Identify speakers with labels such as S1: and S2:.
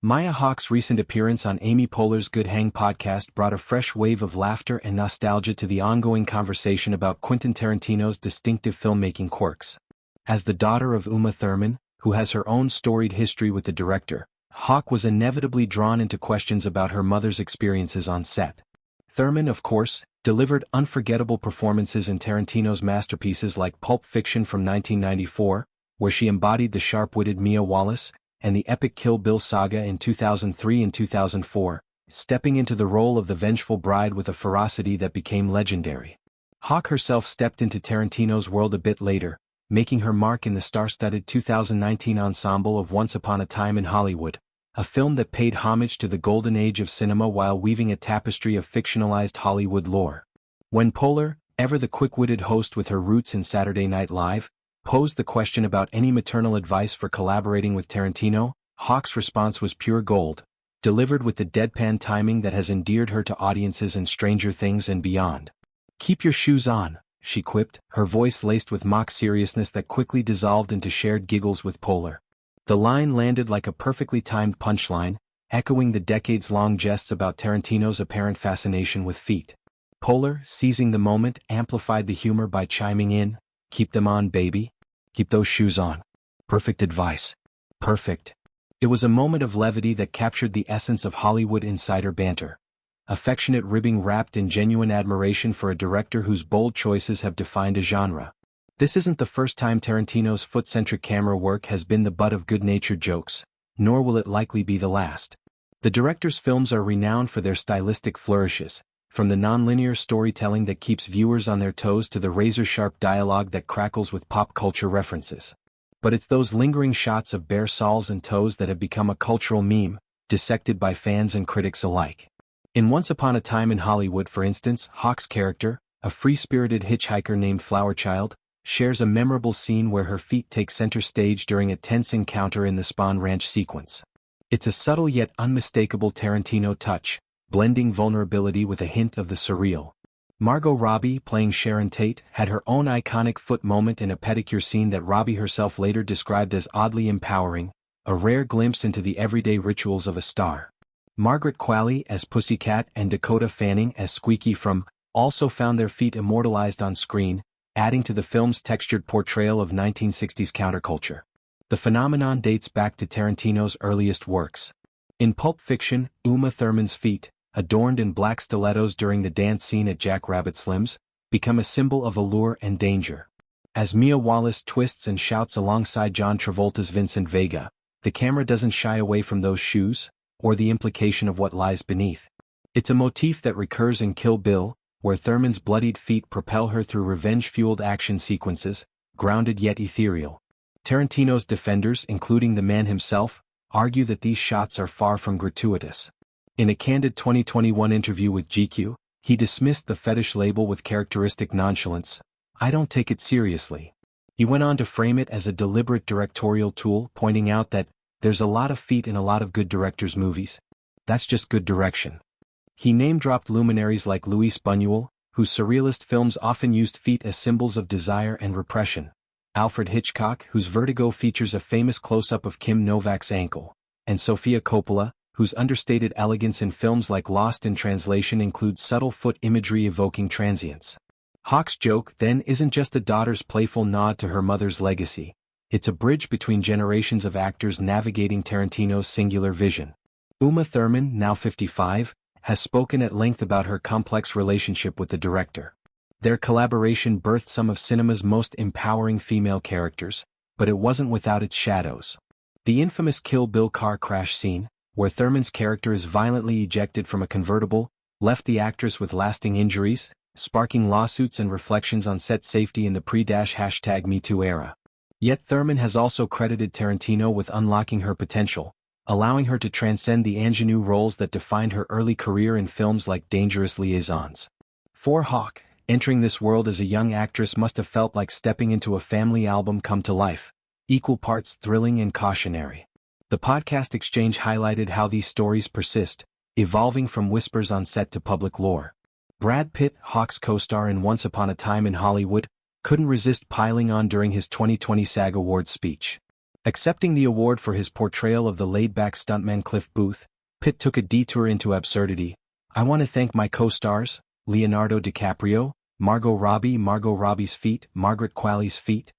S1: Maya Hawke's recent appearance on Amy Poehler's Good Hang podcast brought a fresh wave of laughter and nostalgia to the ongoing conversation about Quentin Tarantino's distinctive filmmaking quirks. As the daughter of Uma Thurman, who has her own storied history with the director, Hawke was inevitably drawn into questions about her mother's experiences on set. Thurman, of course, delivered unforgettable performances in Tarantino's masterpieces like Pulp Fiction from 1994, where she embodied the sharp-witted Mia Wallace, and the epic Kill Bill saga in 2003 and 2004, stepping into the role of the vengeful bride with a ferocity that became legendary. Hawke herself stepped into Tarantino's world a bit later, making her mark in the star-studded 2019 ensemble of Once Upon a Time in Hollywood, a film that paid homage to the golden age of cinema while weaving a tapestry of fictionalized Hollywood lore. When Poehler, ever the quick-witted host with her roots in Saturday Night Live, posed the question about any maternal advice for collaborating with Tarantino, Hawke's response was pure gold, delivered with the deadpan timing that has endeared her to audiences in Stranger Things and beyond. "Keep your shoes on," she quipped, her voice laced with mock seriousness that quickly dissolved into shared giggles with Poehler. The line landed like a perfectly timed punchline, echoing the decades-long jests about Tarantino's apparent fascination with feet. Poehler, seizing the moment, amplified the humor by chiming in, "Keep them on, baby. Keep those shoes on. Perfect advice. Perfect." It was a moment of levity that captured the essence of Hollywood insider banter. Affectionate ribbing wrapped in genuine admiration for a director whose bold choices have defined a genre. This isn't the first time Tarantino's foot-centric camera work has been the butt of good-natured jokes, nor will it likely be the last. The director's films are renowned for their stylistic flourishes, from the non-linear storytelling that keeps viewers on their toes to the razor-sharp dialogue that crackles with pop culture references. But it's those lingering shots of bare soles and toes that have become a cultural meme, dissected by fans and critics alike. In Once Upon a Time in Hollywood, for instance, Hawke's character, a free-spirited hitchhiker named Flowerchild, shares a memorable scene where her feet take center stage during a tense encounter in the Spawn Ranch sequence. It's a subtle yet unmistakable Tarantino touch, blending vulnerability with a hint of the surreal. Margot Robbie, playing Sharon Tate, had her own iconic foot moment in a pedicure scene that Robbie herself later described as oddly empowering, a rare glimpse into the everyday rituals of a star. Margaret Qualley as Pussycat and Dakota Fanning as Squeaky from also found their feet immortalized on screen, adding to the film's textured portrayal of 1960s counterculture. The phenomenon dates back to Tarantino's earliest works. In Pulp Fiction, Uma Thurman's feet, adorned in black stilettos during the dance scene at Jack Rabbit Slim's, become a symbol of allure and danger. As Mia Wallace twists and shouts alongside John Travolta's Vincent Vega, the camera doesn't shy away from those shoes, or the implication of what lies beneath. It's a motif that recurs in Kill Bill, where Thurman's bloodied feet propel her through revenge-fueled action sequences, grounded yet ethereal. Tarantino's defenders, including the man himself, argue that these shots are far from gratuitous. In a candid 2021 interview with GQ, he dismissed the fetish label with characteristic nonchalance. "I don't take it seriously." He went on to frame it as a deliberate directorial tool, pointing out that there's a lot of feet in a lot of good directors' movies. That's just good direction. He name-dropped luminaries like Luis Buñuel, whose surrealist films often used feet as symbols of desire and repression, Alfred Hitchcock, whose Vertigo features a famous close-up of Kim Novak's ankle, and Sofia Coppola, whose understated elegance in films like Lost in Translation includes subtle foot imagery evoking transience. Hawke's joke, then, isn't just a daughter's playful nod to her mother's legacy. It's a bridge between generations of actors navigating Tarantino's singular vision. Uma Thurman, now 55, has spoken at length about her complex relationship with the director. Their collaboration birthed some of cinema's most empowering female characters, but it wasn't without its shadows. The infamous Kill Bill car crash scene, where Thurman's character is violently ejected from a convertible, left the actress with lasting injuries, sparking lawsuits and reflections on set safety in the #MeToo era. Yet Thurman has also credited Tarantino with unlocking her potential, allowing her to transcend the ingenue roles that defined her early career in films like Dangerous Liaisons. For Hawke, entering this world as a young actress must have felt like stepping into a family album come to life, equal parts thrilling and cautionary. The podcast exchange highlighted how these stories persist, evolving from whispers on set to public lore. Brad Pitt, Hawke's co-star in Once Upon a Time in Hollywood, couldn't resist piling on during his 2020 SAG Awards speech. Accepting the award for his portrayal of the laid-back stuntman Cliff Booth, Pitt took a detour into absurdity. "I want to thank my co-stars, Leonardo DiCaprio, Margot Robbie's feet, Margaret Qualley's feet,